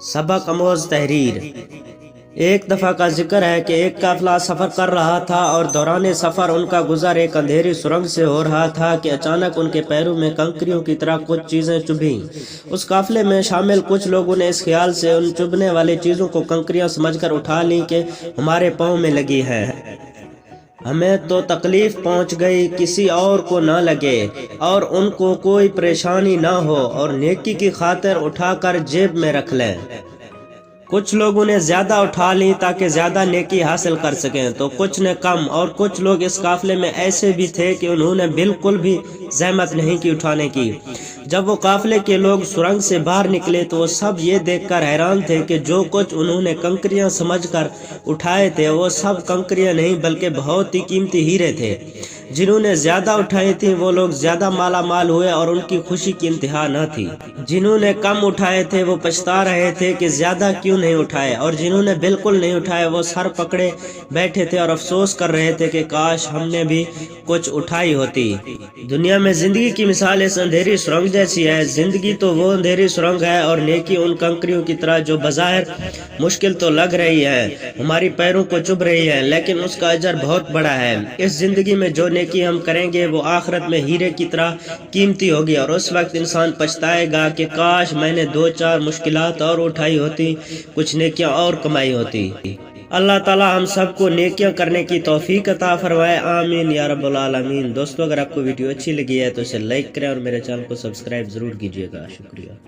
सबक आमोज तहरीर। एक दफ़ा का जिक्र है कि एक काफिला सफ़र कर रहा था और दौरान सफ़र उनका गुजर एक अंधेरी सुरंग से हो रहा था कि अचानक उनके पैरों में कंकरियों की तरह कुछ चीज़ें चुभीं। उस काफिले में शामिल कुछ लोगों ने इस ख्याल से उन चुभने वाली चीज़ों को कंकरियां समझकर उठा ली कि हमारे पाँव में लगी है, हमें तो तकलीफ पहुंच गई, किसी और को ना लगे और उनको कोई परेशानी ना हो, और नेकी की खातिर उठाकर जेब में रख लें। कुछ लोगों ने ज्यादा उठा ली ताकि ज्यादा नेकी हासिल कर सकें, तो कुछ ने कम, और कुछ लोग इस काफिले में ऐसे भी थे कि उन्होंने बिल्कुल भी जहमत नहीं की उठाने की। जब वो काफिले के लोग सुरंग से बाहर निकले तो वो सब ये देखकर हैरान थे कि जो कुछ उन्होंने कंकरियां समझकर उठाए थे वो सब कंकरियां नहीं बल्कि बहुत ही कीमती हीरे थे। जिन्होंने ज्यादा उठाई थी वो लोग ज्यादा माला माल हुए और उनकी खुशी की इंतहा न थी। जिन्होंने कम उठाए थे वो पछता रहे थे कि ज्यादा क्यों नहीं उठाए, और जिन्होंने बिल्कुल नहीं उठाए वो सर पकड़े बैठे थे और अफसोस कर रहे थे कि काश हमने भी कुछ उठाई होती। दुनिया में जिंदगी की मिसाल इस अंधेरी सुरंग जैसी है। जिंदगी तो वो अंधेरी सुरंग है और नेकी उन कंकरियों की तरह जो बाज़ाहिर मुश्किल तो लग रही है, हमारी पैरों को चुभ रही है, लेकिन उसका अजर बहुत बड़ा है। इस जिंदगी में जो नेकी हम करेंगे वो आखिरत में हीरे की तरह कीमती होगी, और उस वक्त इंसान पछताएगा कि काश मैंने 2-4 मुश्किलात और उठाई होती, कुछ नेकियां और कमाई होती। अल्लाह ताला हम सबको नेकियां करने की तौफीक अता फरमाए, आमीन या रब्बुल आलमीन। दोस्तों, अगर आपको वीडियो अच्छी लगी है तो इसे लाइक करें और मेरे चैनल को सब्सक्राइब जरूर कीजिएगा। शुक्रिया।